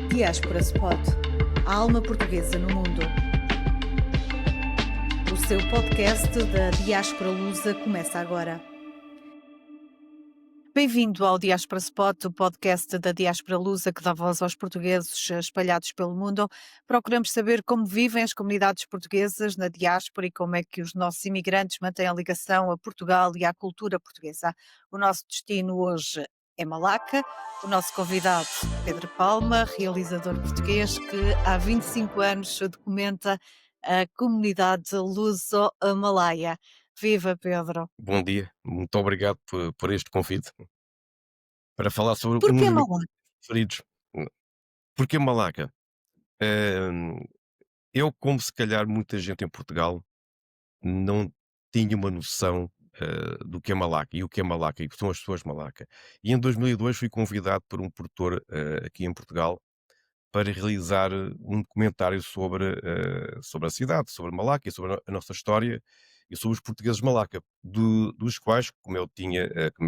Diáspora Spot, a alma portuguesa no mundo. O seu podcast da Diáspora Lusa começa agora. Bem-vindo ao Diáspora Spot, o podcast da Diáspora Lusa que dá voz aos portugueses espalhados pelo mundo. Procuramos saber como vivem as comunidades portuguesas na diáspora e como é que os nossos imigrantes mantêm a ligação a Portugal e à cultura portuguesa. O nosso destino hoje é Malaca. O nosso convidado, Pedro Palma, realizador português que há 25 anos documenta a comunidade luso-malaia. Viva, Pedro! Bom dia, muito obrigado por este convite para falar sobre um Porquê dos meus Malaca? preferidos. Porquê Malaca? Hum, eu, como se calhar muita gente em Portugal, não tinha uma noção do que é Malaca e o que é Malaca e o que são as pessoas de Malaca. E em 2002 fui convidado por um produtor aqui em Portugal para realizar um documentário sobre a cidade, sobre Malaca e sobre a nossa história e sobre os portugueses de Malaca, dos quais, como eu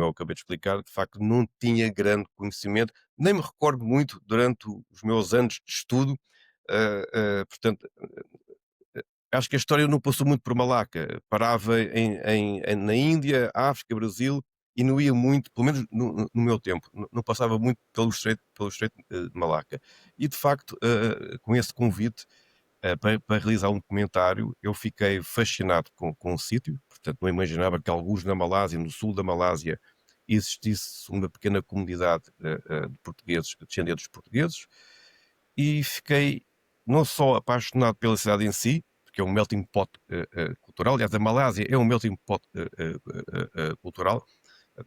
acabei de explicar, de facto não tinha grande conhecimento, nem me recordo muito durante os meus anos de estudo, portanto, acho que a história não passou muito por Malaca, parava na Índia, África, Brasil, e não ia muito, pelo menos no meu tempo, não passava muito pelo estreito de Malaca. E de facto, com esse convite, para realizar um documentário, eu fiquei fascinado com o sítio, portanto não imaginava que alguns na Malásia, no sul da Malásia, existisse uma pequena comunidade de portugueses, descendentes de portugueses, e fiquei não só apaixonado pela cidade em si, porque é um melting pot cultural. Aliás, a Malásia é um melting pot cultural,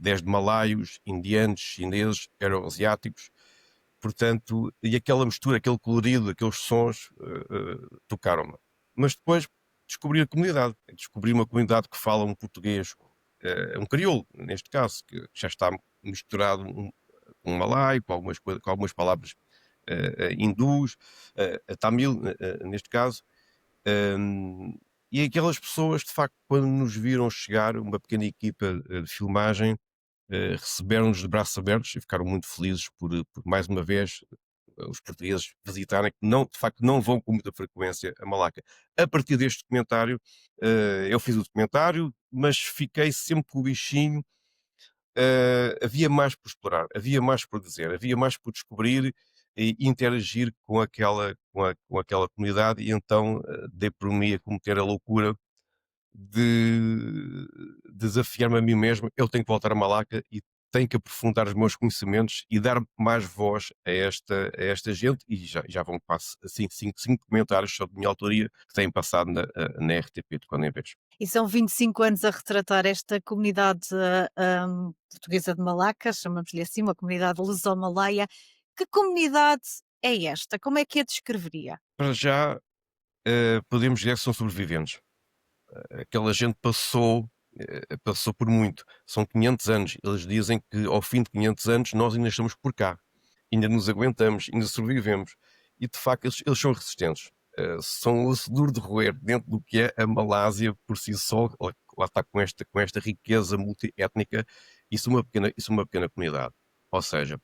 desde malaios, indianos, chineses, euroasiáticos, portanto, e aquela mistura, aquele colorido, aqueles sons tocaram-me. Mas depois descobri uma comunidade que fala um português, um crioulo, neste caso, que já está misturado com um malaio, com algumas palavras hindus, tamil, neste caso, um, e aquelas pessoas, de facto, quando nos viram chegar, uma pequena equipa de filmagem, receberam-nos de braços abertos e ficaram muito felizes por mais uma vez, os portugueses visitarem, que não, de facto não vão com muita frequência a Malaca. A partir deste documentário, eu fiz o documentário, mas fiquei sempre com o bichinho. Havia mais por explorar, havia mais por dizer, havia mais por descobrir e interagir com aquela comunidade, e então dei por mim a cometer a loucura de desafiar-me a mim mesmo. Eu tenho que voltar a Malaca e tenho que aprofundar os meus conhecimentos e dar mais voz a esta gente, e já vão quase assim, cinco comentários sobre a minha autoria que têm passado na RTP de quando em vez. E são 25 anos a retratar esta comunidade portuguesa de Malaca, chamamos-lhe assim, uma comunidade luso-malaia. Que comunidade é esta? Como é que a descreveria? Para já, podemos dizer que são sobreviventes. Aquela gente passou por muito. São 500 anos. Eles dizem que ao fim de 500 anos nós ainda estamos por cá. Ainda nos aguentamos, ainda sobrevivemos. E de facto eles são resistentes. São o osso duro de roer dentro do que é a Malásia por si só. Lá está com esta riqueza multiétnica. Isso é uma pequena comunidade. Ou seja,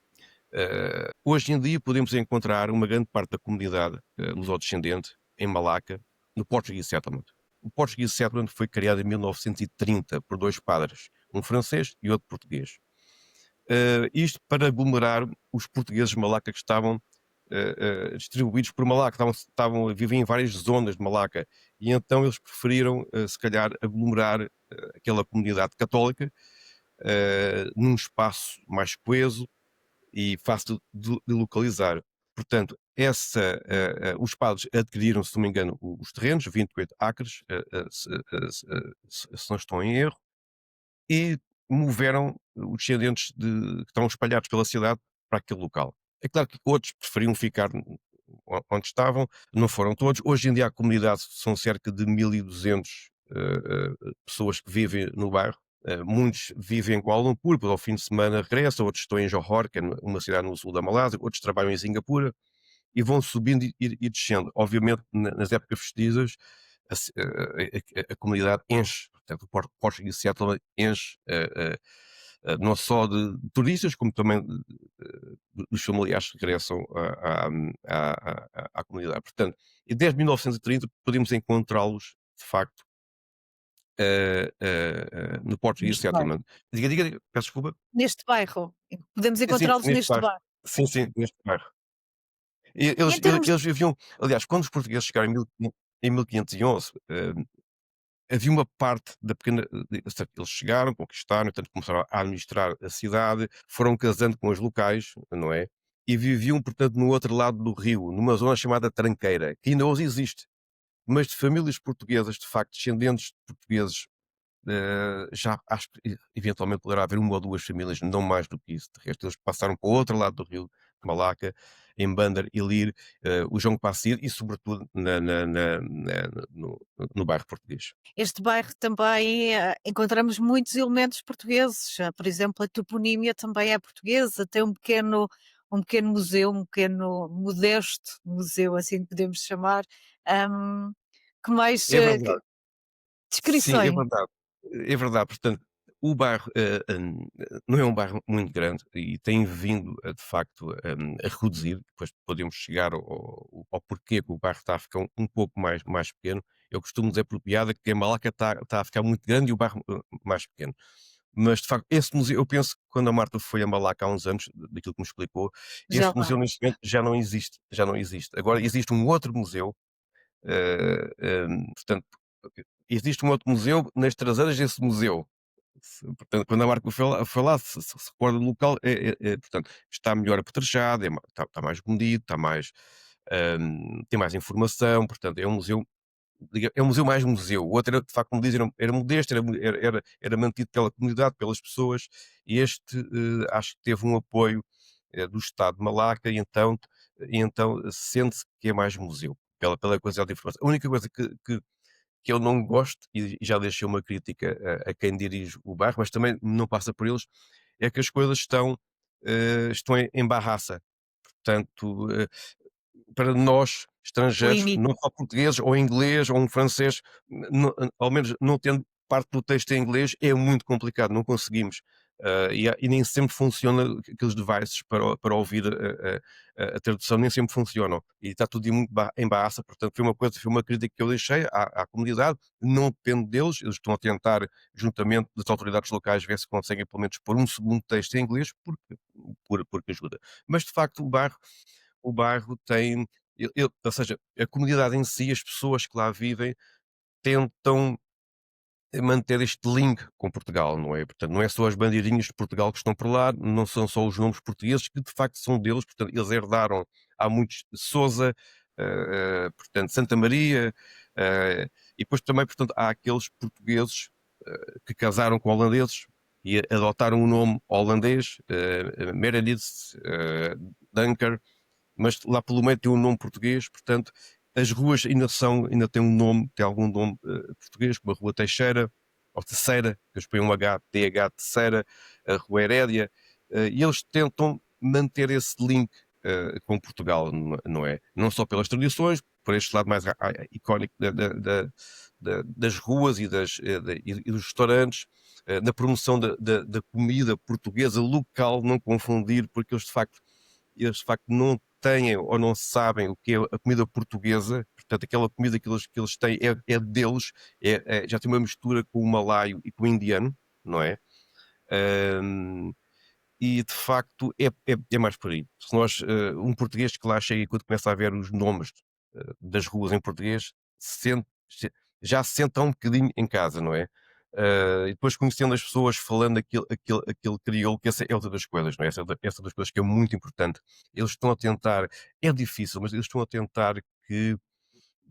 hoje em dia podemos encontrar uma grande parte da comunidade lusodescendente em Malaca, no Portuguese Settlement. O Portuguese Settlement foi criado em 1930 por dois padres, um francês e outro português. Isto para aglomerar os portugueses de Malaca que estavam distribuídos por Malaca, viviam em várias zonas de Malaca, e então eles preferiram, se calhar, aglomerar aquela comunidade católica num espaço mais coeso e fácil de localizar. Portanto, os padres adquiriram, se não me engano, os terrenos, 28 acres, se não estou em erro, e moveram os descendentes que estão espalhados pela cidade para aquele local. É claro que outros preferiam ficar onde estavam, não foram todos. Hoje em dia a comunidade são cerca de 1200 pessoas que vivem no bairro. Muitos vivem em Kuala Lumpur, depois ao fim de semana regressam, outros estão em Johor, que é uma cidade no sul da Malásia, outros trabalham em Singapura, e vão subindo e descendo. Obviamente, nas épocas festivas, a comunidade enche, portanto, o Portuguese Settlement enche não só de turistas, como também dos familiares que regressam à comunidade. Portanto, e desde 1930 podemos encontrá-los, de facto, no Portuguese Neste bairro. Settlement. Diga, diga, diga, peço desculpa. Neste bairro, podemos Sim, sim, encontrá-los neste neste bairro. bairro. Sim, sim, neste bairro. E E eles em ele termos eles viviam, aliás, quando os portugueses chegaram em 1511, havia uma parte da pequena ou seja, eles chegaram, conquistaram, portanto começaram a administrar a cidade, foram casando com os locais, não é, e viviam, portanto, no outro lado do rio, numa zona chamada Tranqueira, que ainda hoje existe, mas de famílias portuguesas, de facto, descendentes de portugueses. Já acho que eventualmente poderá haver uma ou 2 famílias, não mais do que isso. De resto, eles passaram para o outro lado do rio Malaca, em Banda e Lir, o João Passir e sobretudo no bairro português. Este bairro também, encontramos muitos elementos portugueses, por exemplo, a toponímia também é portuguesa, tem um pequeno museu, um pequeno modesto museu, assim podemos chamar. Hum, que mais, É que verdade. Sim, é descrições? verdade. É verdade, portanto, o bairro, não é um bairro muito grande e tem vindo a, de facto, a reduzir, depois podemos chegar ao porquê que o bairro está a ficar um pouco mais pequeno. Eu costumo dizer por piada que a Malaca está a ficar muito grande e o bairro, mais pequeno. Mas, de facto, esse museu, eu penso que quando a Marta foi a Malaca há uns anos, daquilo que me explicou, Já este lá. museu neste momento já não existe, já não existe. Agora existe um outro museu, portanto, existe um outro museu nas traseiras desse museu. Portanto, quando a Marco foi lá, se recorda do local, portanto, está melhor apetrechado, está mais bonito, está mais, tem mais informação, portanto, é um museu, é um museu mais museu. O outro era, de facto, como dizem, era modesto, era mantido pela comunidade, pelas pessoas, e este, acho que teve um apoio, do Estado de Malaca, e então sente-se que é mais museu, pela quantidade de informação. A única coisa que eu não gosto, e já deixei uma crítica a quem dirige o bairro, mas também não passa por eles, é que as coisas estão em barraça. Portanto, para nós, estrangeiros, Limite. não só portugueses, ou inglês, ou um francês, ao menos não tendo parte do texto em inglês, é muito complicado, não conseguimos. E nem sempre funciona aqueles devices para ouvir a tradução, nem sempre funcionam. E está tudo muito em barraça, portanto, foi uma crítica que eu deixei à comunidade, não depende deles, eles estão a tentar, juntamente das autoridades locais, ver se conseguem pelo menos pôr um segundo texto em inglês, porque ajuda. Mas, de facto, o bairro tem, ou seja, a comunidade em si, as pessoas que lá vivem, tentam manter este link com Portugal, não é? Portanto, não é só as bandeirinhas de Portugal que estão por lá, não são só os nomes portugueses, que de facto são deles, portanto, eles herdaram, há muitos Sousa, portanto, Santa Maria, e depois também, portanto, há aqueles portugueses que casaram com holandeses e adotaram o nome holandês, Meredith, Dunker, mas lá pelo meio tem um nome português, portanto, as ruas ainda têm um nome, tem algum nome português, como a Rua Teixeira, ou Terceira, que eles põem um H, TH Terceira, a Rua Herédia, e eles tentam manter esse link com Portugal, não é? Não só pelas tradições, por este lado mais icónico das ruas e dos restaurantes, na promoção da comida portuguesa local, não confundir, porque eles de facto não têm ou não sabem o que é a comida portuguesa, portanto, aquela comida que eles têm é deles, já tem uma mistura com o malaio e com o indiano, não é? Ahm, e de facto é mais por aí. Se nós, um português que lá chega e quando começa a ver os nomes das ruas em português, já se senta um bocadinho em casa, não é? E depois conhecendo as pessoas, falando aquele crioulo, que essa é outra das coisas, não é? Essa das coisas que é muito importante. Eles estão a tentar, é difícil, mas eles estão a tentar que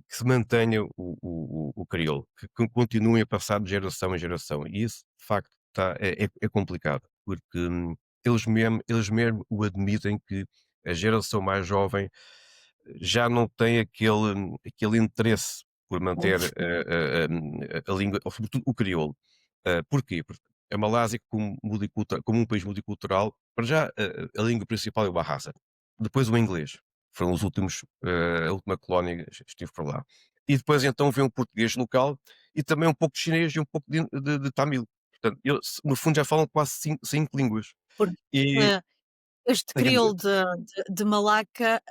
se mantenha o crioulo, que continuem a passar de geração em geração. E isso, de facto, é complicado, porque eles mesmo o admitem que a geração mais jovem já não tem aquele interesse por manter a língua, ou sobretudo o crioulo. Porquê? Porque a Malásia, como um país multicultural, para já a língua principal é o Bahasa, depois o inglês. Foram a última colónia que estive por lá. E depois então vem o português local e também um pouco de chinês e um pouco de Tamil. Portanto, no fundo já falam quase 5 línguas. Porque, E eh, este diga, diga. crioulo de Malaca,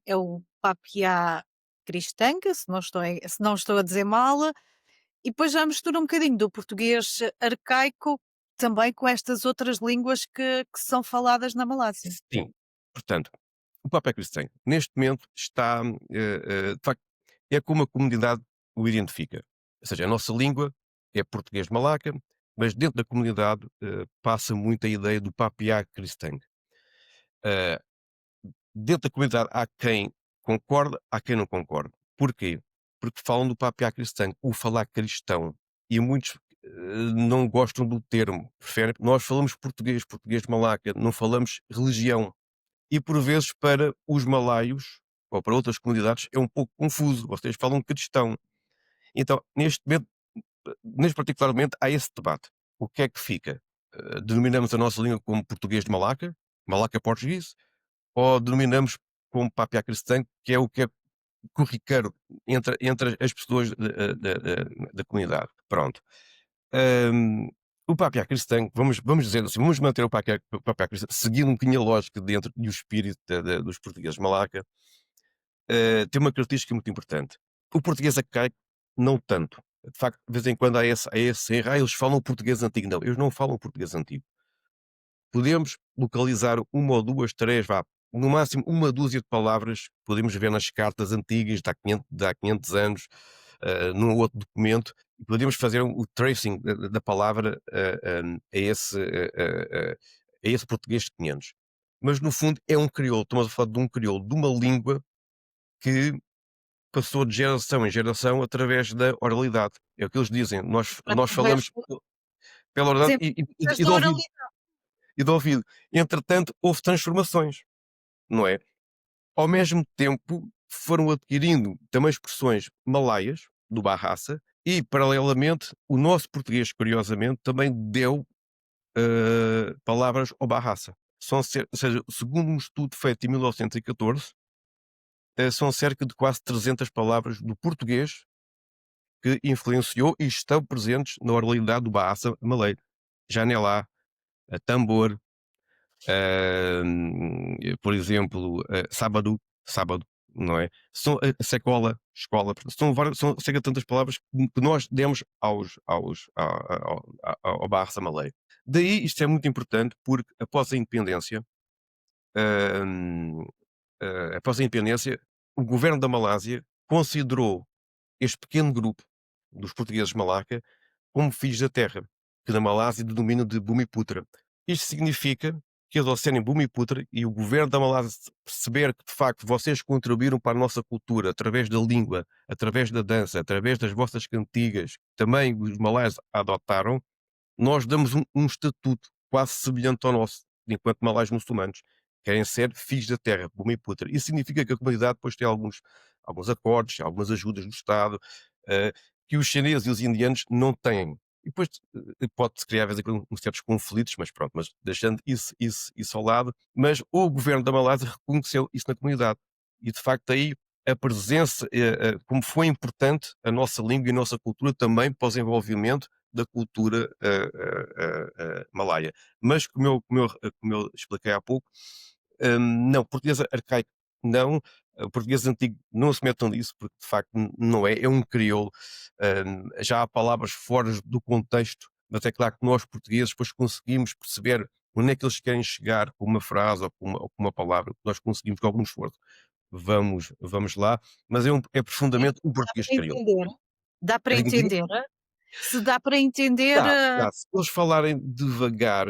é o Papiá Cristanga, se não estou a dizer mal, e depois já mistura um bocadinho do português arcaico também com estas outras línguas que são faladas na Malásia. Sim. Portanto, o Papa Cristão, neste momento, está, de facto, é como a comunidade o identifica. Ou seja, a nossa língua é português de Malaca, mas dentro da comunidade passa muito a ideia do papiá cristão. Eh, Dentro da comunidade há quem concorda, há quem não concorda. Porquê? Porque falam do papiá cristão, o falar cristão. E muitos não gostam do termo. Preferem, nós falamos português, português de Malaca, não falamos religião. E por vezes para os malaios, ou para outras comunidades, é um pouco confuso. Vocês falam cristão. Então, neste particularmente, há esse debate. O que é que fica? Denominamos a nossa língua como português de Malaca, Malaca português, ou denominamos como papiá cristã, que é corriqueiro entre as pessoas da comunidade. Pronto. Hum, o papiá cristão, vamos dizer assim, vamos manter o papiá cristão, seguindo um bocadinho a lógica dentro e o espírito dos portugueses de Malaca, tem uma característica muito importante. O português arcaico, não tanto. De facto, de vez em quando há esse erro. Eles falam o português antigo. Não, eles não falam o português antigo. Podemos localizar uma ou duas, três, vá, no máximo uma dúzia de palavras que podemos ver nas cartas antigas de há 500 anos, num outro documento, e podemos fazer o tracing da palavra a esse português de 500. Mas, no fundo, é um crioulo. Estamos a falar de um crioulo, de uma língua que passou de geração em geração através da oralidade. É o que eles dizem. Nós Através, falamos pela oralidade sempre através e da do ouvido. oralidade. E do ouvido. Entretanto, houve transformações, não é? Ao mesmo tempo, foram adquirindo também expressões malaias, do Bahasa, e, paralelamente, o nosso português, curiosamente, também deu palavras ao Bahasa. Ou seja, segundo um estudo feito em 1914, são cerca de quase 300 palavras do português que influenciou e estão presentes na oralidade do Bahasa malay. Janelá, tambor, por exemplo, sábado, não é? Secola, escola, são várias, são cerca de tantas palavras que nós demos ao Bahasa malay. Daí isto é muito importante porque hum, após a independência, o governo da Malásia considerou este pequeno grupo dos portugueses Malaca como filhos da terra, que na Malásia denomina de Bumiputra. Isto significa que eles, ao serem Bumiputra e o governo da Malásia perceber que de facto vocês contribuíram para a nossa cultura através da língua, através da dança, através das vossas cantigas, também os malaios adotaram, nós damos um estatuto quase semelhante ao nosso, enquanto malaios muçulmanos. Querem ser filhos da terra, Bumiputra. Isso significa que a comunidade depois tem alguns acordos, algumas ajudas do Estado, que os chineses e os indianos não têm. E depois pode-se criar, às vezes, certos conflitos, mas pronto, mas deixando isso ao lado. Mas o governo da Malásia reconheceu isso na comunidade. E, de facto, aí a presença, como foi importante a nossa língua e a nossa cultura também para o desenvolvimento da cultura malaia. Mas, como eu expliquei há pouco, não, português arcaico não, português antigo não se metam nisso, porque de facto não é um crioulo. Já há palavras fora do contexto, mas é claro que nós portugueses depois conseguimos perceber onde é que eles querem chegar com uma frase ou com uma palavra, nós conseguimos com algum esforço. Vamos lá, mas é E profundamente um dá português para crioulo. entender? Dá para Diga, diga. entender? Se dá para entender, Dá. Se eles falarem devagar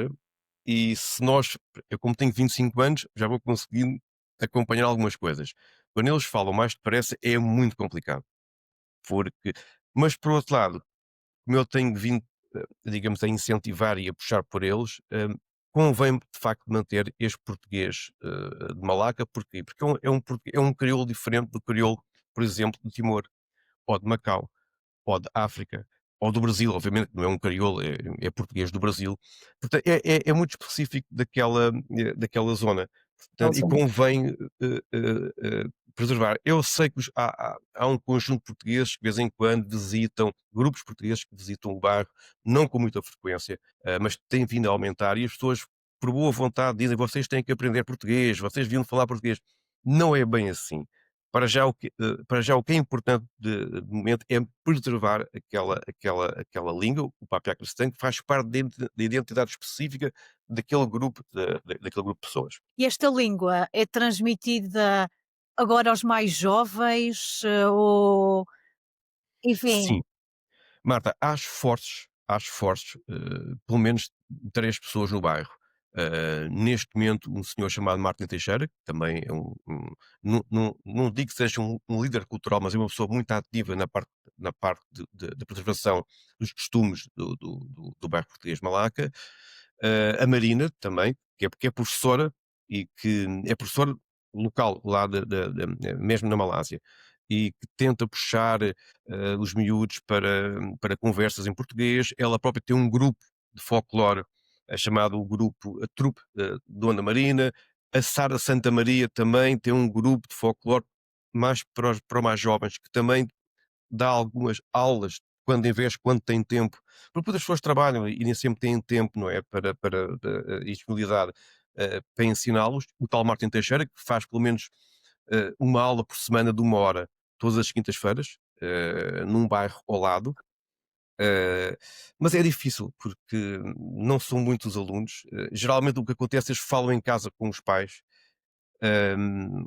e se nós eu como tenho 25 anos, já vou conseguindo acompanhar algumas coisas. Quando eles falam mais depressa é muito complicado, porque mas por outro lado, como eu tenho vindo, digamos, a incentivar e a puxar por eles, convém de facto manter este português, de Malaca, porquê? Porque é um crioulo diferente do crioulo, por exemplo, de Timor ou de Macau ou de África, ou do Brasil, obviamente, não é um crioulo, é português do Brasil. Portanto, é muito específico daquela zona. Portanto, e convém preservar. Eu sei que há um conjunto de portugueses que de vez em quando visitam, grupos portugueses que visitam o bairro, não com muita frequência, mas tem vindo a aumentar e as pessoas, por boa vontade, dizem: "Vocês têm que aprender português, vocês deviam falar português". Não é bem assim. Para já o que é importante de momento é preservar aquela língua, o papiá cristão, que faz parte da identidade específica daquele grupo de pessoas. E esta língua é transmitida agora aos mais jovens, ou enfim, Sim. Marta, há esforços, pelo menos 3 pessoas no bairro. Neste momento, um senhor chamado Martin Teixeira, que também é não digo que seja um líder cultural, mas é uma pessoa muito ativa na parte de preservação dos costumes do bairro português de Malaca. A Marina também, que é professora e que é professora local lá mesmo na Malásia, e que tenta puxar os miúdos para conversas em português. Ela própria tem um grupo de folclore chamado o grupo, a trupe Dona Marina. A Sara Santa Maria também tem um grupo de folclore mais para os mais jovens, que também dá algumas aulas quando em vez quando tem tempo, porque depois as pessoas trabalham e nem sempre têm tempo, não é, e disponibilidade, para ensiná-los. O tal Martin Teixeira, que faz pelo menos, uma aula por semana de 1 hora, todas as quintas-feiras, num bairro ao lado. Eh, mas é difícil, porque não são muitos alunos. Geralmente o que acontece é que eles falam em casa com os pais.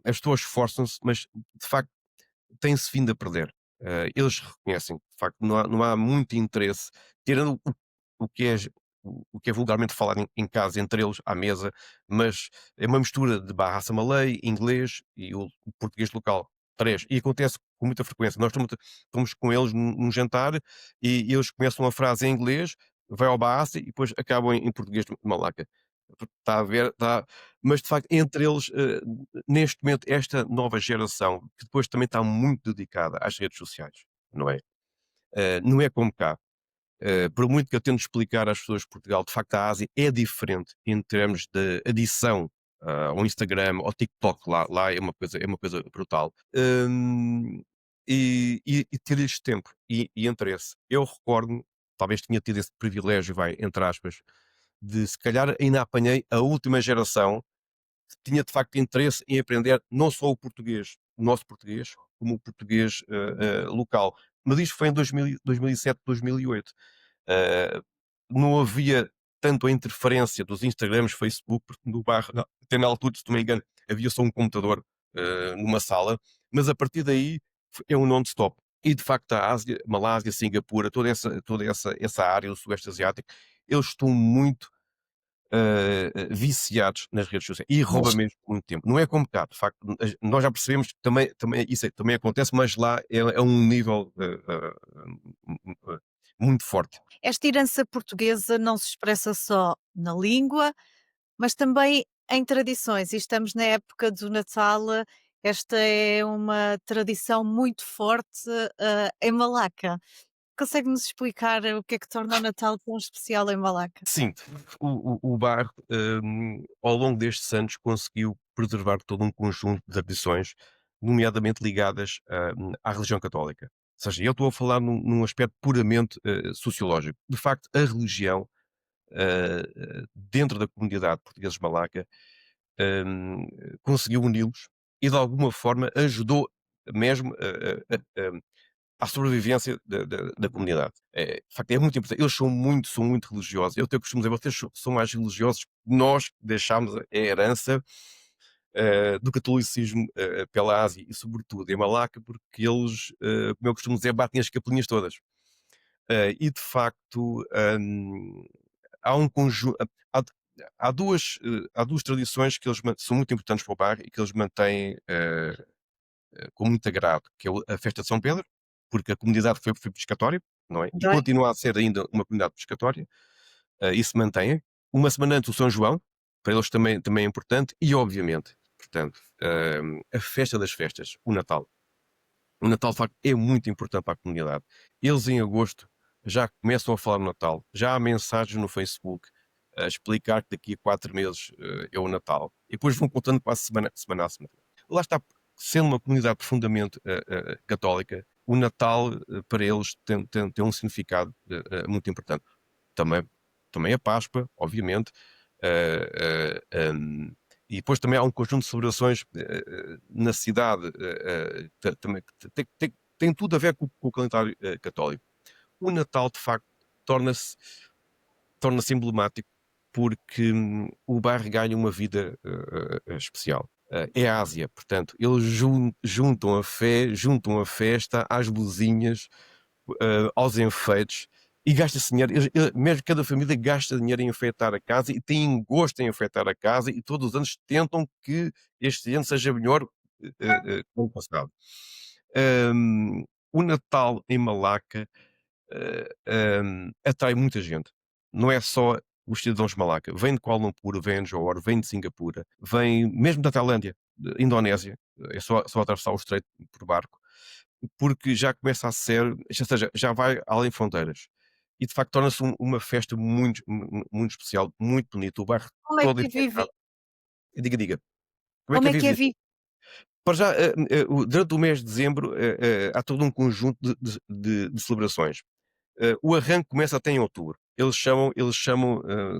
As pessoas esforçam-se, mas de facto tem-se vindo a perder. Eles reconhecem, de facto, não há muito interesse, tirando o que é o que é vulgarmente falado em casa, entre eles, à mesa, mas é uma mistura de Barra Malay, inglês e o português local. 3. E acontece com muita frequência. Nós estamos com eles num jantar e eles começam a frase em inglês, vai ao Bahasa e depois acabam em português de Malaca. Está a ver? Mas de facto, entre eles, neste momento, esta nova geração, que depois também está muito dedicada às redes sociais, não é? Não é como cá. Por muito que eu tente explicar às pessoas de Portugal, de facto a Ásia é diferente em termos de adição ao Instagram, ao TikTok, lá é uma coisa brutal. E ter este tempo e interesse. Eu recordo-me, talvez tinha tido esse privilégio, vai, entre aspas, de se calhar ainda apanhei a última geração que tinha de facto interesse em aprender não só o português, o nosso português, como o português local. Mas isto foi em 2007, 2008. Eh, não havia tanto a interferência dos Instagrams, Facebook, porque no bairro, até na altura, se não me engano, havia só um computador numa sala, mas a partir daí é um non-stop. E de facto a Ásia, Malásia, Singapura, toda essa área do Sudeste Asiático, eles estão muito viciados nas redes sociais e rouba mas mesmo muito tempo. Não é como cá, de facto, nós já percebemos que também isso também acontece, mas lá é um nível muito forte. esta herança portuguesa não se expressa só na língua, mas também em tradições, e estamos na época do Natal. Esta é uma tradição muito forte, em Malaca. Consegue-nos explicar o que é que torna o Natal tão especial em Malaca? Sim, o bairro, ao longo destes anos, conseguiu preservar todo um conjunto de tradições, nomeadamente ligadas à religião católica. Ou seja, eu estou a falar num aspecto puramente sociológico. De facto, a religião, dentro da comunidade portuguesa de Malaca, hum, conseguiu uni-los e, de alguma forma, ajudou mesmo à sobrevivência da comunidade. De facto, é muito importante. Eles são muito religiosos. Eu até costumo dizer, vocês são mais religiosos que nós, que deixámos a herança do catolicismo pela Ásia e, sobretudo, em Malaca, porque eles, como eu costumo dizer, batem as capelinhas todas. E, de facto, há um conjunto. Há duas tradições que são muito importantes para o bairro e que eles mantêm com muito agrado, que é a festa de São Pedro, porque a comunidade foi pescatória, não é? E Bem, continua a ser ainda uma comunidade pescatória, e se mantém. Uma semana antes o São João, para eles também é importante, e obviamente, portanto, a festa das festas, o Natal. O Natal, de facto, é muito importante para a comunidade. Eles em agosto já começam a falar no Natal, já há mensagens no Facebook a explicar que daqui a 4 meses é o Natal. E depois vão contando quase semana a semana. Lá está, sendo uma comunidade profundamente católica, o Natal para eles tem um significado muito importante. Também, também a Páscoa, obviamente, e depois também há um conjunto de celebrações na cidade, também, que tem tudo a ver com o calendário católico. O Natal, de facto, torna-se torna-se emblemático porque o bairro ganha uma vida especial. É a Ásia, portanto, eles juntam a festa às luzinhas, aos enfeites e gasta-se dinheiro. Mesmo cada família gasta dinheiro em enfeitar a casa e tem gosto em enfeitar a casa e todos os anos tentam que este ano seja melhor que o ano passado. O Natal em Malaca atrai muita gente. Não é só os cidadãos de Malaca, vem de Kuala Lumpur, vem de Johor, vem de Singapura, vem mesmo da Tailândia, Indonésia, é só atravessar o estreito por barco, porque já começa a ser, ou seja, já vai além fronteiras. E de facto torna-se uma festa muito especial, muito bonita, o bairro Como é todo que vive enfeitado. Diga. Como é como que é é que é viver? vi Para já, durante o mês de dezembro, há todo um conjunto de celebrações. O arranque começa até em outubro. Eles chamam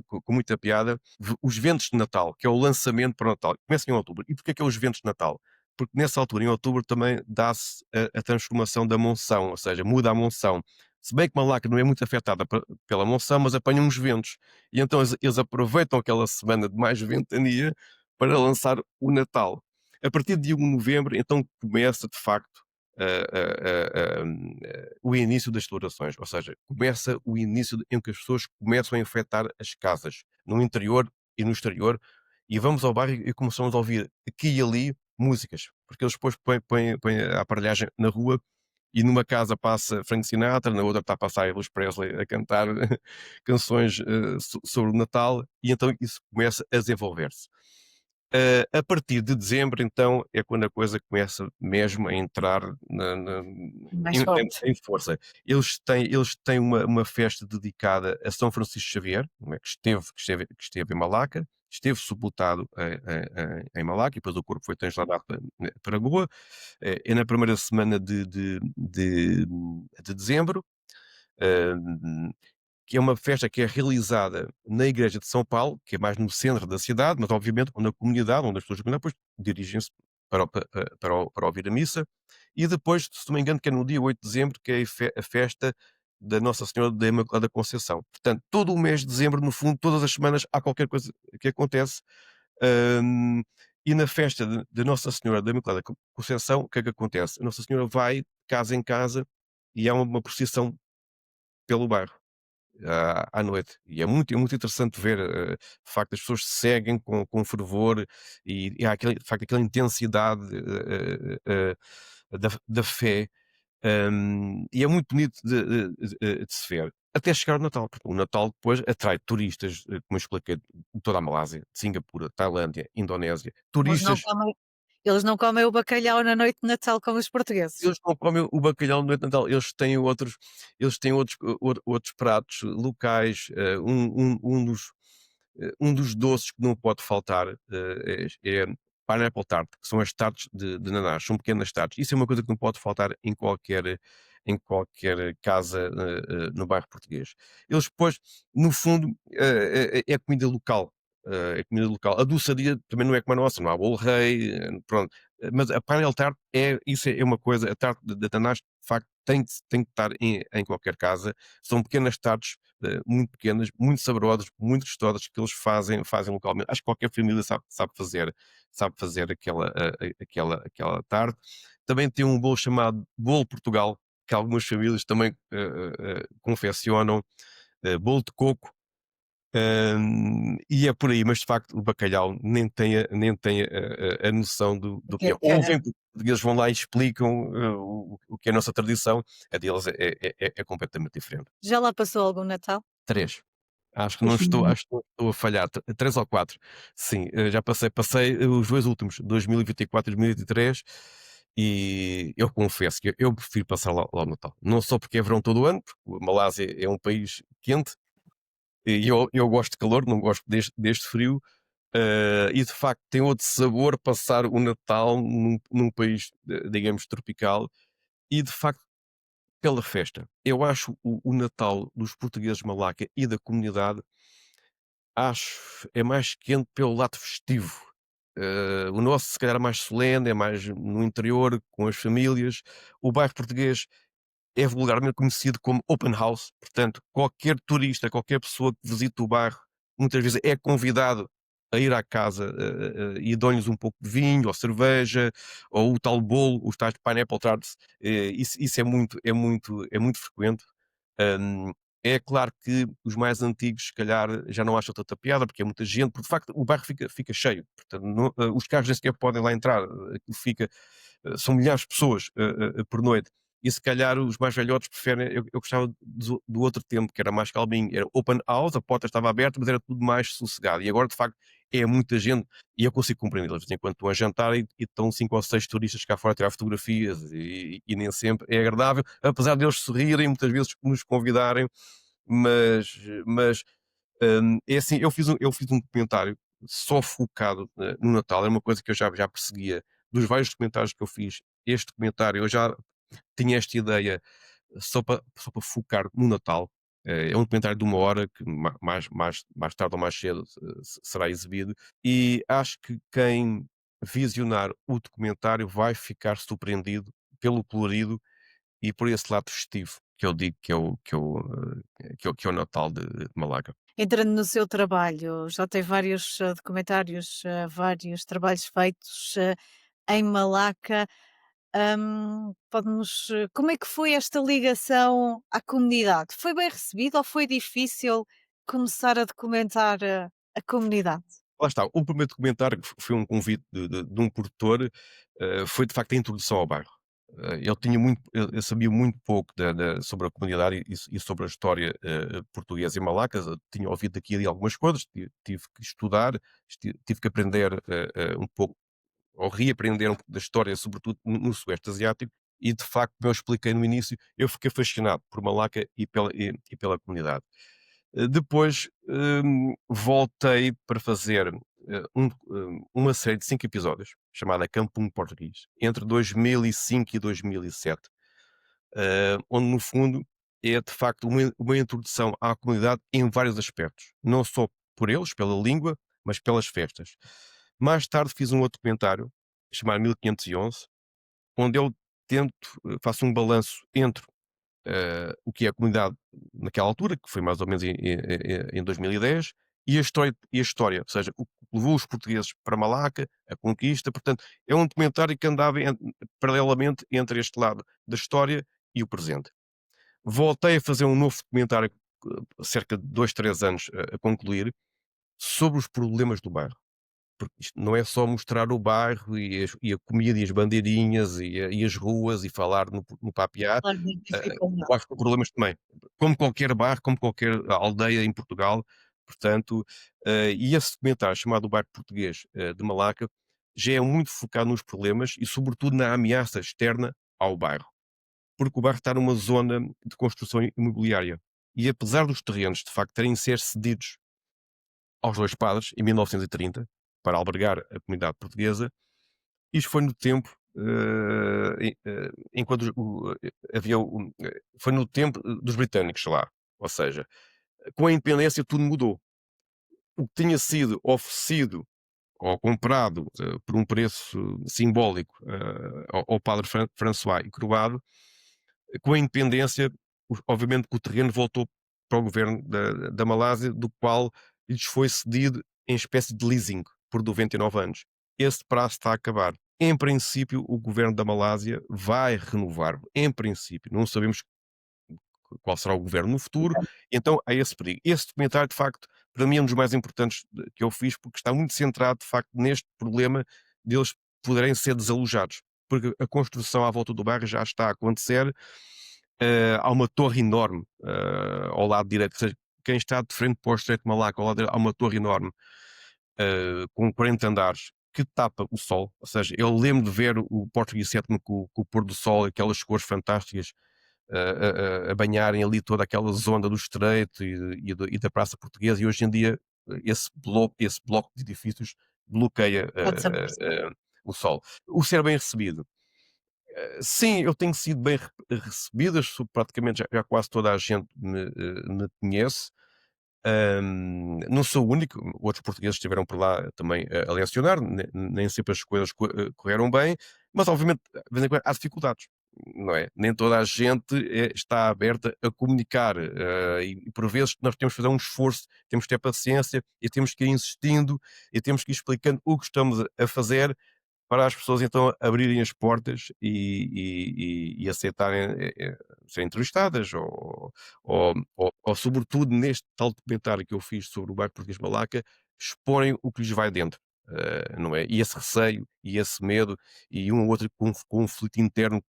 com muita piada, os ventos de Natal, que é o lançamento para o Natal. Começa em outubro. E porquê que é os ventos de Natal? Porque nessa altura, em outubro, também dá-se a transformação da monção, ou seja, muda a monção. Se bem que Malaca não é muito afetada pela monção, mas apanham uns ventos. E então eles aproveitam aquela semana de mais ventania para lançar o Natal. A partir de 1 de novembro, então começa de facto o início das explorações, ou seja, começa o início em que as pessoas começam a infectar as casas, no interior e no exterior, e vamos ao bairro e começamos a ouvir aqui e ali músicas, porque eles depois põem a aparelhagem na rua e numa casa passa Frank Sinatra, na outra está a passar Elvis Presley a cantar canções sobre o Natal, e então isso começa a desenvolver-se. A partir de dezembro, então, é quando a coisa começa mesmo a entrar mais forte? em força. Eles têm uma festa dedicada a São Francisco Xavier, não é, que esteve em Malaca, esteve sepultado em Malaca, e depois o corpo foi trasladado para Goa, é na primeira semana de dezembro. eh, que é uma festa que é realizada na igreja de São Paulo, que é mais no centro da cidade, mas obviamente na comunidade, onde as pessoas da comunidade depois dirigem-se para ouvir a missa, e depois, se não me engano, que é no dia 8 de dezembro, que é a festa da Nossa Senhora da Imaculada Conceição. Portanto, todo o mês de dezembro, no fundo, todas as semanas, há qualquer coisa que acontece, hum, e na festa de Nossa Senhora da Imaculada Conceição, o que é que acontece? A Nossa Senhora vai de casa em casa e há uma procissão pelo bairro à noite. E é muito interessante ver, de facto, as pessoas seguem com fervor e há de facto, aquela intensidade da fé. E é muito bonito de se ver. Até chegar o Natal, porque o Natal depois atrai turistas, como eu expliquei, de toda a Malásia, de Singapura, Tailândia, Indonésia. Eles não Turistas, comem eles não comem o bacalhau na noite de Natal como os portugueses? eles não comem o bacalhau no noite de Natal, eles têm outros pratos locais. Um dos doces que não pode faltar é pineapple tart, que são as tartes de ananás, são pequenas tartes. Isso é uma coisa que não pode faltar em qualquer casa no bairro português. Eles depois, no fundo, é comida local. É comida local. A doçaria também não é como a nossa, não há bolo rei, pronto. Mas a pineapple tart isso é uma coisa, a tarte de ananás, de facto, tem que estar em qualquer casa. São pequenas tartes muito pequenas, muito saborosas, muito gostosas, que eles fazem localmente. Acho que qualquer família sabe fazer aquela tarte. Também tem um bolo chamado bolo Portugal, que algumas famílias também confeccionam, bolo de coco, e é por aí, mas de facto o bacalhau nem tem a noção O do que que é é. que é? Ouvem portugueses, vão lá e explicam o que é a nossa tradição, a deles é completamente diferente. Já lá passou algum Natal? 3. Acho que não estou Uhum. acho que não estou a falhar, 3 ou 4. Sim, já passei os 2 últimos, 2024 e 2023, e eu confesso que eu prefiro passar lá o Natal. Não só porque é verão todo o ano, porque a Malásia é um país quente, e eu gosto de calor, não gosto deste frio, E de facto tem outro sabor passar o Natal num país, digamos, tropical e de facto pela festa. Eu acho o Natal dos portugueses de Malaca e da comunidade, acho, é mais quente pelo lado festivo. O nosso se calhar é mais solene, é mais no interior, com as famílias. O bairro português é vulgarmente conhecido como open house, portanto, qualquer turista, qualquer pessoa que visite o bairro, muitas vezes é convidado a ir à casa, e dão-lhes um pouco de vinho ou cerveja, ou o tal bolo, os tais pineapple tarts, isso é muito frequente. Hum, é claro que os mais antigos, se calhar, já não acham tanta piada, porque é muita gente, porque de facto o bairro fica cheio, portanto, os carros nem sequer podem lá entrar, aquilo fica, são milhares de pessoas por noite. E se calhar os mais velhotes preferem. Eu gostava do outro tempo, que era mais calminho, era open house, a porta estava aberta, mas era tudo mais sossegado. E agora, de facto, é muita gente e eu consigo compreendê-los. De vez em quando estão a jantar e estão 5 ou 6 turistas cá fora a tirar fotografias e nem sempre é agradável, apesar deles sorrirem, muitas vezes nos convidarem, mas é assim, eu fiz um documentário só focado no Natal, é uma coisa que eu já perseguia dos vários documentários que eu fiz. Este documentário eu já tinha esta ideia só para focar no Natal. É um documentário de 1 hora que mais tarde ou mais cedo será exibido e acho que quem visionar o documentário vai ficar surpreendido pelo colorido e por esse lado festivo que eu digo que é o Natal de Malaga. Entrando no seu trabalho, já tem vários documentários, vários trabalhos feitos em Malaca. Pode-nos como é que foi esta ligação à comunidade? Foi bem recebido ou foi difícil começar a documentar a comunidade? Lá está, o primeiro documentário que foi um convite de um produtor, foi de facto a introdução ao bairro. Eu sabia muito pouco sobre a comunidade e sobre a história, portuguesa em Malacas. Eu tinha ouvido aqui e ali algumas coisas, tive que estudar, tive que aprender, um pouco, ou reaprender um pouco da história, sobretudo no Sueste Asiático, e de facto, como eu expliquei no início, eu fiquei fascinado por Malaca e pela comunidade. Depois, voltei para fazer, uma série de 5 episódios, chamada Campung Português, entre 2005 e 2007, onde no fundo é de facto uma introdução à comunidade em vários aspectos, não só por eles, pela língua, mas pelas festas. Mais tarde fiz um outro documentário, chamado 1511, onde eu tento, faço um balanço entre o que é a comunidade naquela altura, que foi mais ou menos em 2010, e a história, ou seja, o que levou os portugueses para Malaca, a conquista. Portanto, é um documentário que andava paralelamente entre este lado da história e o presente. Voltei a fazer um novo documentário, cerca de 2, 3 anos a concluir, sobre os problemas do bairro. Porque isto não é só mostrar o bairro e a comida e as bandeirinhas e as ruas e falar no papiar. Claro, das dificuldades. Eu acho que há problemas também, como qualquer bairro, como qualquer aldeia em Portugal. Portanto, e esse documentário chamado O Bairro Português, de Malaca, já é muito focado nos problemas e sobretudo na ameaça externa ao bairro, porque o bairro está numa zona de construção imobiliária e apesar dos terrenos de facto terem de ser cedidos aos 2 padres em 1930 para albergar a comunidade portuguesa, isto foi no tempo, enquanto havia foi no tempo dos britânicos lá, ou seja, com a independência tudo mudou. O que tinha sido oferecido ou comprado, por um preço simbólico, ao padre François e Crovado, com a independência, obviamente que o terreno voltou para o governo da Malásia, do qual lhes foi cedido em espécie de leasing por 99 anos. Esse prazo está a acabar. Em princípio, o governo da Malásia vai renovar. Em princípio, não sabemos qual será o governo no futuro, então há esse perigo. Esse documentário, de facto, para mim é um dos mais importantes que eu fiz, porque está muito centrado, de facto, neste problema deles poderem ser desalojados, porque a construção à volta do bairro já está a acontecer. Há uma torre enorme, ao lado direito, ou seja, quem está de frente para o Estreito de Malaca, ao lado direito, há uma torre enorme, com 40 andares, que tapa o sol. Ou seja, eu lembro de ver o Português Sétimo com o pôr do sol, aquelas cores fantásticas, a banharem ali toda aquela zona do Estreito e da Praça Portuguesa, e hoje em dia esse bloco de edifícios bloqueia Pode ser muito o sol. O ser bem recebido. Sim, eu tenho sido bem recebido, praticamente já quase toda a gente me conhece. Não sou o único, outros portugueses estiveram por lá também a lecionar, nem sempre as coisas correram bem, mas obviamente de vez em quando há dificuldades, não é? Nem toda a gente está aberta a comunicar, e por vezes nós temos que fazer um esforço, temos que ter paciência e temos que ir insistindo e temos que ir explicando o que estamos a fazer para as pessoas então abrirem as portas e aceitarem, serem entrevistadas ou sobretudo neste tal documentário que eu fiz sobre o bairro português de Malaca, exporem o que lhes vai dentro, não é? E esse receio, e esse medo, e um ou outro conflito interno que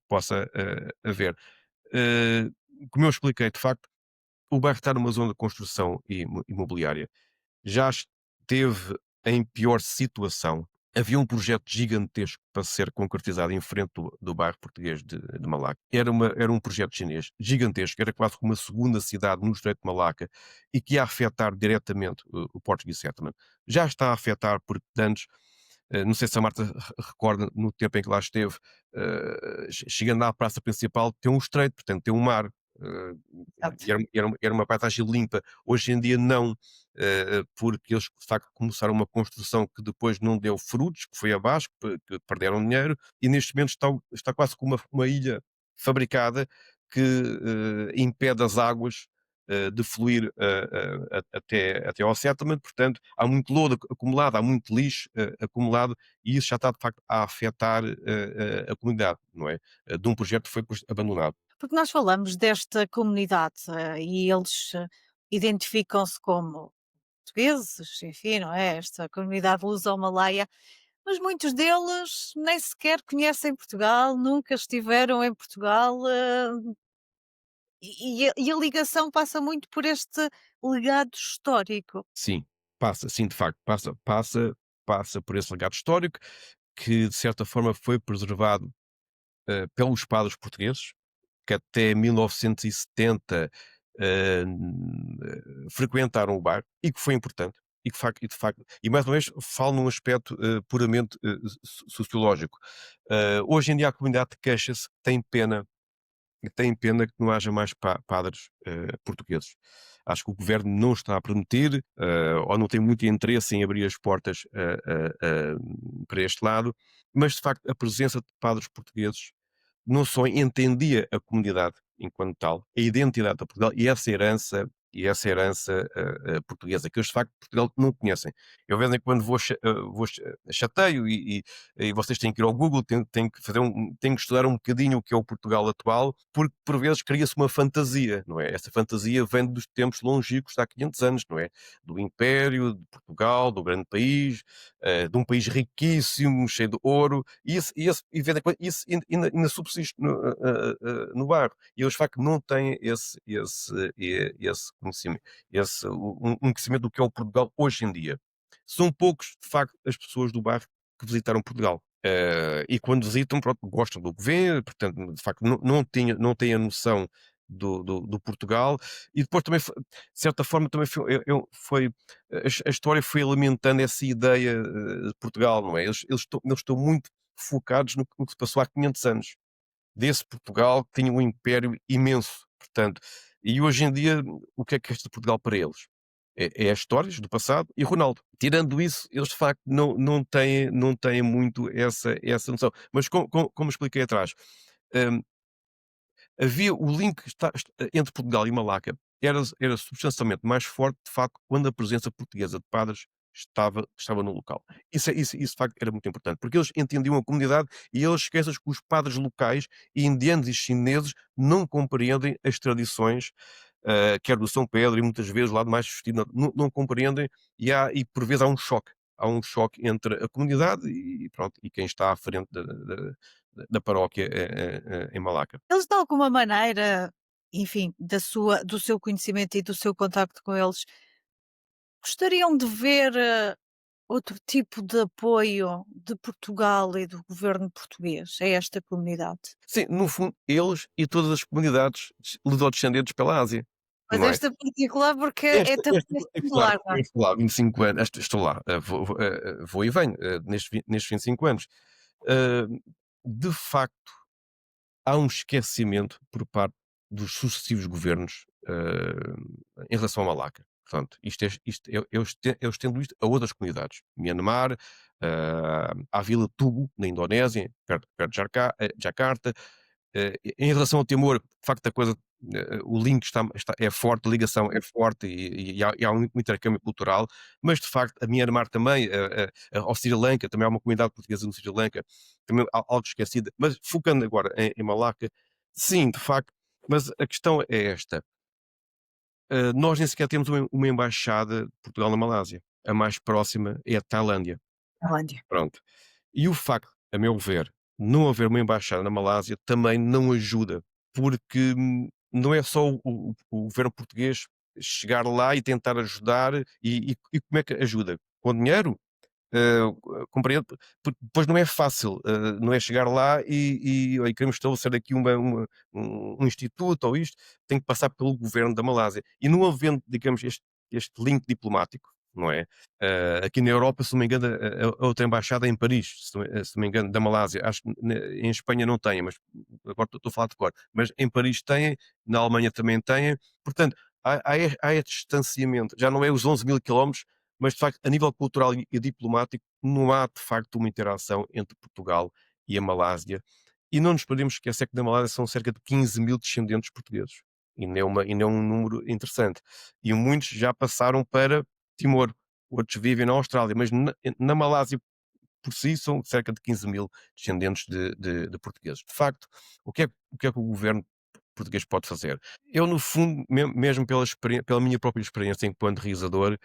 possa haver. Eh, Como eu expliquei, de facto, o bairro está numa zona de construção imobiliária. Já esteve em pior situação. Havia um projeto gigantesco para ser concretizado em frente do bairro português de Malaca. Era um projeto chinês gigantesco, era quase como uma segunda cidade no Estreito de Malaca e que ia afetar diretamente o Portuguese Settlement. Já está a afetar porque antes, não sei se a Marta recorda, no tempo em que lá esteve, chegando à praça principal, tem um estreito, portanto tem um mar. eh, chato. e era uma paisagem limpa. Hoje em dia não, porque eles de facto começaram uma construção que depois não deu frutos, que foi abaixo, que perderam dinheiro, e neste momento está quase como uma ilha fabricada que impede as águas de fluir até ao settlement, portanto há muito lodo acumulado, há muito lixo acumulado, e isso já está de facto a afetar a comunidade, não é? De um projeto que foi depois abandonado. Porque nós falamos desta comunidade, e eles, identificam-se como portugueses, enfim, não é? Esta comunidade luso-malaia, mas muitos deles nem sequer conhecem Portugal, nunca estiveram em Portugal, e a ligação passa muito por este legado histórico. Sim, passa, sim, de facto, passa por esse legado histórico que, de certa forma, foi preservado, pelos padres portugueses, que até 1970, frequentaram o bairro e que foi importante, e mais uma vez falo num aspecto, puramente, sociológico. Hoje em dia a comunidade queixa-se, tem pena que não haja mais padres portugueses. Acho que o governo não está a permitir, ou não tem muito interesse em abrir as portas para este lado, mas de facto a presença de padres portugueses não só entendia a comunidade enquanto tal, a identidade de Portugal e essa herança portuguesa, que eles de facto Portugal não conhecem. Eu de vez em quando chateio e vocês têm que ir ao Google, têm que estudar um bocadinho o que é o Portugal atual, porque por vezes cria-se uma fantasia, não é? Essa fantasia vem dos tempos longínquos de há 500 anos, não é? Do Império, de Portugal, do grande país, de um país riquíssimo, cheio de ouro, e de vez em quando isso ainda subsiste no bairro. E eles de facto não têm esse conhecimento, um conhecimento do que é o Portugal hoje em dia. São poucos, de facto, as pessoas do bairro que visitaram Portugal. E quando visitam, pronto, gostam do que vêem, portanto, de facto, não têm a noção do Portugal. E depois também, de certa forma, também a história foi alimentando essa ideia de Portugal, não é? Eles estão muito focados no que se passou há 500 anos, desse Portugal que tinha um império imenso, portanto, e hoje em dia o que é este Portugal para eles? É as histórias do passado e Ronaldo. Tirando isso, eles de facto não têm muito essa noção. Mas como expliquei atrás, hum, havia o link entre Portugal e Malaca era substancialmente mais forte, de facto, quando a presença portuguesa de padres estava no local. Isso de facto era muito importante, porque eles entendiam a comunidade e eles esquecem que os padres locais, indianos e chineses, não compreendem as tradições, quer do São Pedro e muitas vezes lá de mais Justino, não compreendem, e por vezes há um choque. Há um choque entre a comunidade e pronto, e quem está à frente da paróquia, em Malaca. Eles de alguma maneira, enfim, do seu conhecimento e do seu contacto com eles, gostariam de ver, outro tipo de apoio de Portugal e do governo português a esta comunidade? Sim, no fundo, eles e todas as comunidades lusodescendentes pela Ásia. Mas não é? esta particular porque também Esta é particular, singular, não é? estou lá 25 anos, estou lá, vou e venho, nestes 25 anos. Ah, de facto, há um esquecimento por parte dos sucessivos governos, em relação à Malaca. Portanto, eu estendo isto a outras comunidades. Myanmar, à Vila Tugu, na Indonésia, perto de Jacarta. Em relação ao Timor, de facto, a coisa, o link é forte, a ligação é forte e há um intercâmbio cultural, mas de facto, a Myanmar também, ao Sri Lanka, também há uma comunidade portuguesa no Sri Lanka, também algo esquecida. Mas focando agora em Malaca, sim, de facto, mas a questão é esta: nós nem sequer temos uma embaixada de Portugal na Malásia. A mais próxima é a Tailândia. Tailândia. Pronto. E o facto, a meu ver, não haver uma embaixada na Malásia também não ajuda, porque não é só o governo português chegar lá e tentar ajudar, e como é que ajuda? Com dinheiro? Compreendo, porque depois não é fácil, não é chegar lá "Olha, queremos estabelecer aqui um instituto ou isto", tem que passar pelo governo da Malásia. E não havendo, digamos, este link diplomático, não é? Aqui na Europa, se não me engano, a outra embaixada é em Paris, se não me engano, da Malásia. Acho que em Espanha não tem, mas agora estou a falar de cor. Mas em Paris têm, na Alemanha também têm. Portanto, há este distanciamento. Já não é os 11.000 quilómetros, mas de facto, a nível cultural e diplomático, não há de facto uma interação entre Portugal e a Malásia. E não nos podemos esquecer que na Malásia são cerca de 15.000 descendentes portugueses. E não é um número interessante. E muitos já passaram para Timor, outros vivem na Austrália, mas na Malásia por si são cerca de 15.000 descendentes de portugueses. De facto, o que é que o governo português pode fazer? Eu, no fundo, mesmo pela minha própria experiência enquanto realizador,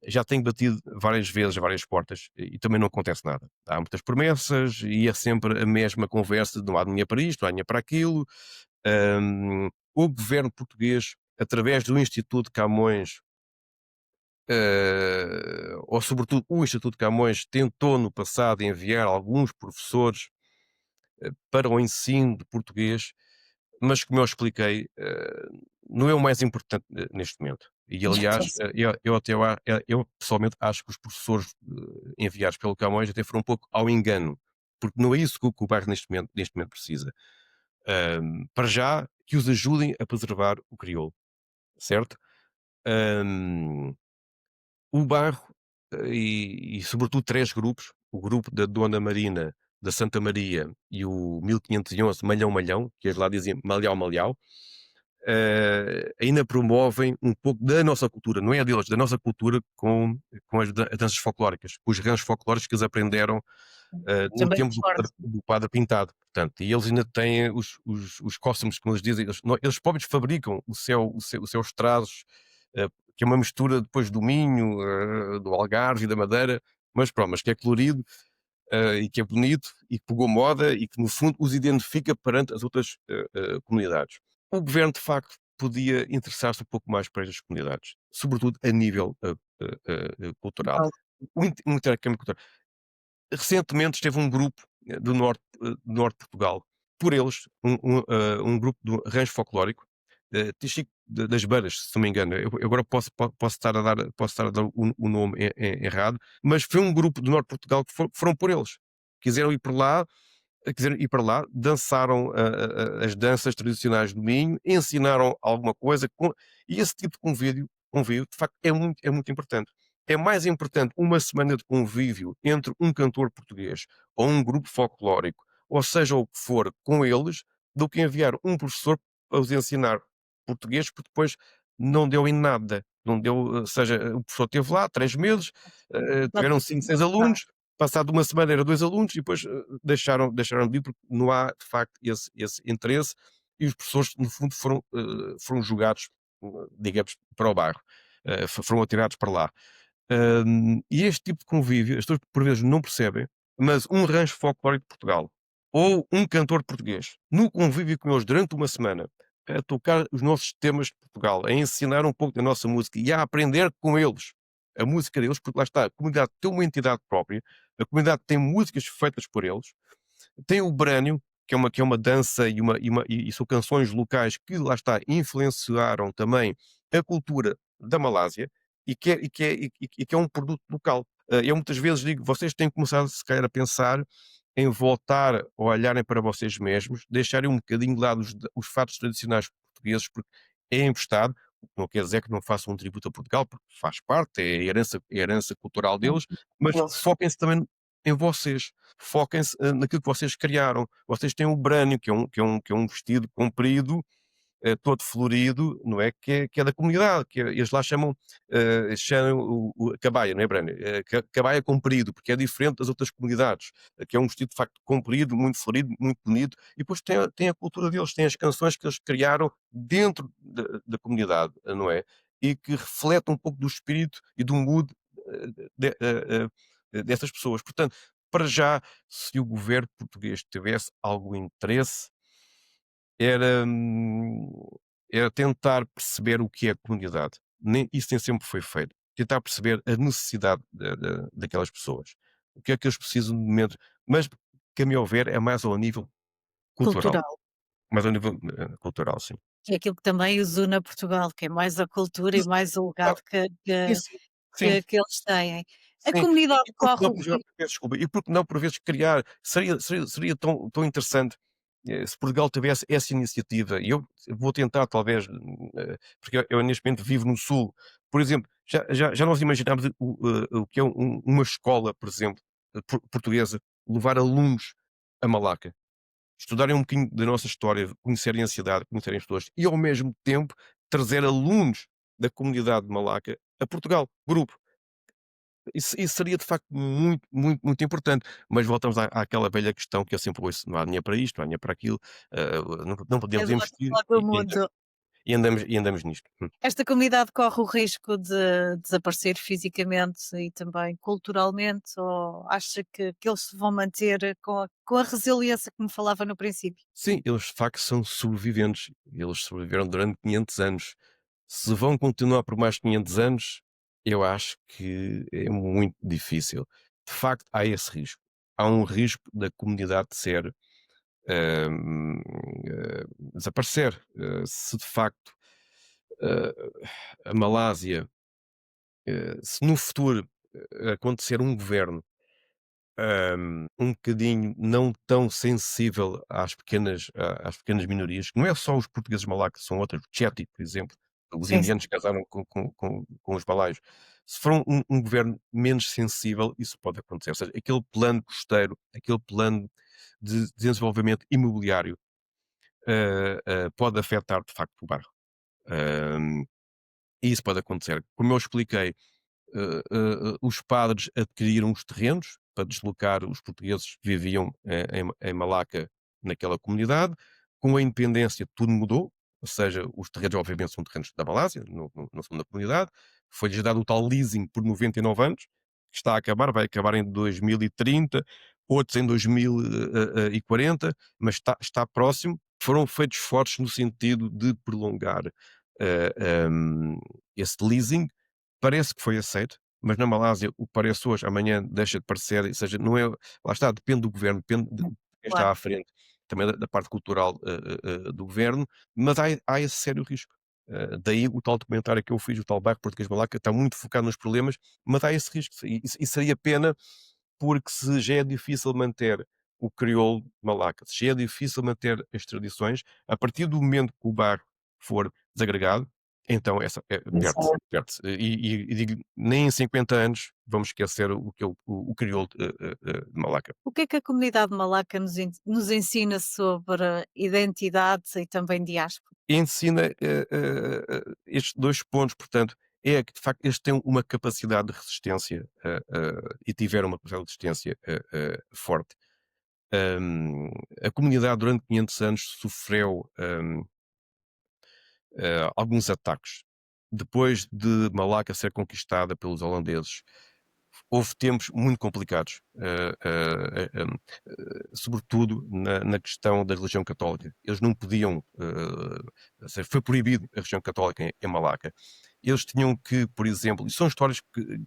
já tenho batido várias vezes a várias portas e também não acontece nada. Há muitas promessas e é sempre a mesma conversa, de não há dinheiro para isto, não há dinheiro para aquilo. O governo português, através do Instituto Camões, ou sobretudo o Instituto Camões, tentou no passado enviar alguns professores para o ensino de português, mas como eu expliquei, não é o mais importante neste momento. E aliás, eu pessoalmente acho que os professores enviados pelo Camões até foram um pouco ao engano, porque não é isso que o bairro neste momento precisa. Para já, que os ajudem a preservar o crioulo, certo? Ahm, o bairro, e sobretudo três grupos, o grupo da Dona Marina, da Santa Maria e o 1511 Malhão Malhão, que eles lá dizem Malhau Malhau, ainda promovem um pouco da nossa cultura, não é a deles, da nossa cultura com as danças folclóricas, com os ranchos folclóricos que eles aprenderam no Também tempo do discordo. padre Pintado. Portanto, e eles ainda têm os costumes, como eles dizem, eles próprios fabricam os seus trazos, que é uma mistura depois do Minho, do Algarve e da Madeira, mas pronto, mas que é colorido, e que é bonito e que pegou moda e que no fundo os identifica perante as outras comunidades. O governo de facto podia interessar-se um pouco mais para estas comunidades, sobretudo a nível cultural. Um intercâmbio cultural. Recentemente esteve um grupo do norte de Portugal, por eles, um grupo do rancho folclórico, Tichico das Beiras, se não me engano. Eu agora posso estar a dar o nome errado, mas foi um grupo do norte de Portugal que foram por eles. Quiseram ir por lá, quiseram ir para lá, dançaram as danças tradicionais do Minho, ensinaram alguma coisa, e esse tipo de convívio, de facto, é muito importante. É mais importante uma semana de convívio entre um cantor português ou um grupo folclórico, ou seja o que for, com eles, do que enviar um professor para os ensinar português, porque depois não deu em nada. Não deu, ou seja, o professor esteve lá 3 meses, tiveram 5, 6 alunos, passado uma semana era 2 alunos e depois deixaram de ir porque não há de facto esse interesse, e os professores no fundo foram jogados, digamos, para o bairro, foram atirados para lá. E este tipo de convívio, as pessoas por vezes não percebem, mas um rancho folclórico de Portugal ou um cantor português, no convívio com eles durante uma semana, a tocar os nossos temas de Portugal, a ensinar um pouco da nossa música e a aprender com eles a música deles, porque lá está, a comunidade tem uma entidade própria, a comunidade tem músicas feitas por eles, tem o Brânio, que é uma dança e são canções locais que, lá está, influenciaram também a cultura da Malásia e que é um produto local. Eu muitas vezes digo: "Vocês têm que começar, se calhar, a pensar em voltar a olharem para vocês mesmos, deixarem um bocadinho de lado os fatos tradicionais portugueses, porque é emprestado, o que não quer dizer que não façam um tributo a Portugal, porque faz parte, é a herança cultural Uhum. deles, mas Deles. foquem-se também em vocês, foquem-se, naquilo que vocês criaram. Vocês têm o brânio, que é um vestido comprido, todo florido, não é? Que é da comunidade, eles lá chamam a cabaia, não é, Brânia? Cabaia comprido, porque é diferente das outras comunidades, que é um vestido de facto comprido, muito florido, muito bonito, e depois tem a cultura deles, tem as canções que eles criaram dentro da comunidade, não é? E que refletem um pouco do espírito e do mood dessas pessoas. Portanto, para já, se o governo português tivesse algum interesse era, era tentar perceber o que é a comunidade. Isso nem sempre foi feito. Tentar perceber a necessidade daquelas pessoas. O que é que eles precisam de momento, mas que a meu ver é mais ao nível cultural. Cultural, Mais ao nível cultural, sim. que é aquilo que também os une a Portugal, que é mais a cultura e mais o legado Exato. que Sim, que sim. Sim. que eles têm. A Sim, e comunidade e por que corre não o por ri peço desculpa, e por que não por vezes criar seria tão interessante, se Portugal tivesse essa iniciativa, e eu vou tentar talvez, porque eu neste momento vivo no sul, por exemplo, já nós imaginámos o que é uma escola, por exemplo, portuguesa, levar alunos a Malaca, estudarem um bocadinho da nossa história, conhecerem a cidade, conhecerem as pessoas e ao mesmo tempo trazer alunos da comunidade de Malaca a Portugal, grupo. Isso seria de facto muito, muito, muito importante, mas voltamos àquela velha questão que eu sempre ouço: "Não há dinheiro para isto, não há dinheiro para aquilo, não é podemos do outro investir", lado do mundo. e andamos nisto. Esta comunidade corre o risco de desaparecer fisicamente e também culturalmente, ou acha que eles se vão manter com a resiliência que me falava no princípio? Sim, eles de facto são sobreviventes, eles sobreviveram durante 500 anos. Se vão continuar por mais 500 anos, eu acho que é muito difícil. De facto, há esse risco. Há um risco da comunidade ser, hum, desaparecer. Se de facto, eh, a Malásia, se no futuro, acontecer um governo, um bocadinho não tão sensível às pequenas minorias, que não é só os portugueses malacos, são outros, os Chetty, por exemplo, os Sim, sim. indianos casaram com os malaios. Se for um governo menos sensível, isso pode acontecer. Ou seja, aquele plano costeiro, aquele plano de desenvolvimento imobiliário, pode afetar de facto o bairro. Hum, e isso pode acontecer. Como eu expliquei, os padres adquiriram os terrenos para deslocar os portugueses que viviam em Malaca, naquela comunidade. Com a independência tudo mudou, ou seja, os terrenos obviamente são terrenos da Malásia, não são da comunidade. Foi-lhes dado o tal leasing por 99 anos, que está a acabar, vai acabar em 2030, outros em 2040, mas está próximo. Foram feitos esforços no sentido de prolongar esse leasing. Parece que foi aceito, mas na Malásia o que parece hoje, amanhã deixa de parecer, ou seja, não é, lá está, depende do governo, depende de quem está Claro. à frente, também da parte cultural, do governo, mas há esse sério risco. Daí o tal documentário que eu fiz, o tal Bairro Português de Malaca, está muito focado nos problemas, mas há esse risco, e seria pena, porque se já é difícil manter o crioulo de Malaca, se já é difícil manter as tradições, a partir do momento que o bairro for desagregado, então essa perde-se, Exato. perde-se. E digo, nem em 50 anos vamos esquecer o que é o crioulo de Malaca. O que é que a comunidade malaca nos ensina sobre identidade e também diáspora? E ensina, estes 2 pontos, portanto, é que de facto eles têm uma capacidade de resistência, e tiveram uma capacidade de resistência, forte. Hum, a comunidade durante 500 anos sofreu, alguns ataques. Depois de Malaca ser conquistada pelos holandeses, houve tempos muito complicados, sobretudo na questão da religião católica. Eles não podiam, ou seja, foi proibido a religião católica em Malaca. Eles tinham que, por exemplo, e são histórias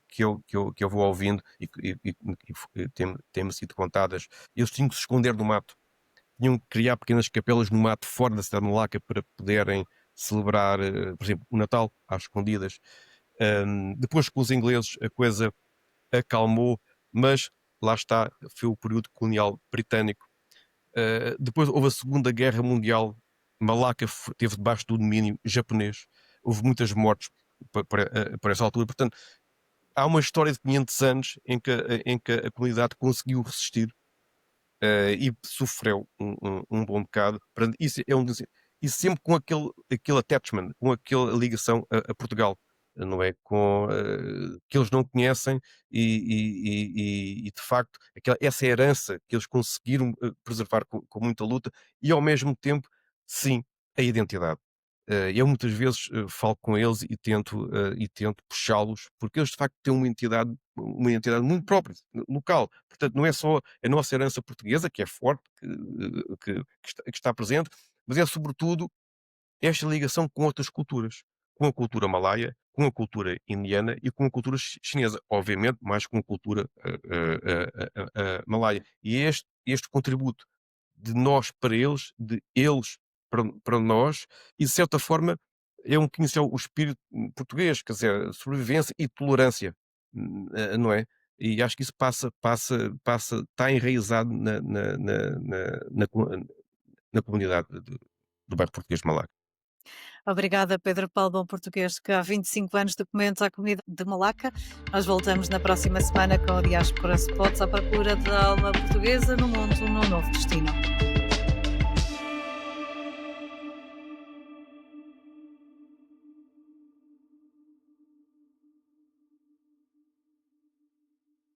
que eu vou ouvindo e que têm-me sido contadas, eles tinham que se esconder no mato. tinham que criar pequenas capelas no mato fora da cidade de Malaca para poderem celebrar, por exemplo, o Natal às escondidas. Depois com os ingleses a coisa acalmou, mas lá está, foi o período colonial britânico. Depois houve a Segunda Guerra Mundial, Malaca esteve debaixo do domínio japonês, houve muitas mortes por essa altura, portanto, há uma história de 500 anos em que a comunidade conseguiu resistir e sofreu um bom bocado. Portanto, isso é e sempre com aquele attachment, com aquela ligação a Portugal, não é? Com, que eles não conhecem e, de facto essa herança que eles conseguiram preservar com muita luta e ao mesmo tempo, sim, a identidade. Eu muitas vezes falo com eles e tento puxá-los, porque eles de facto têm uma identidade muito própria, local. Portanto, não é só a nossa herança portuguesa, que é forte, que está presente, mas é sobretudo esta ligação com outras culturas, com a cultura malaia, com a cultura indiana e com a cultura chinesa, obviamente mais com a cultura malaia. E é este contributo de nós para eles, de eles para nós, e de certa forma é um bocadinho assim o espírito português, quer dizer, sobrevivência e tolerância, não é? E acho que isso está enraizado na comunidade do bairro português de Malaga. Obrigada, Pedro Paulo, bom português, que há 25 anos documenta a comunidade de Malaca. Nós voltamos na próxima semana com a Diáspora Spots à procura da alma portuguesa no mundo num novo destino.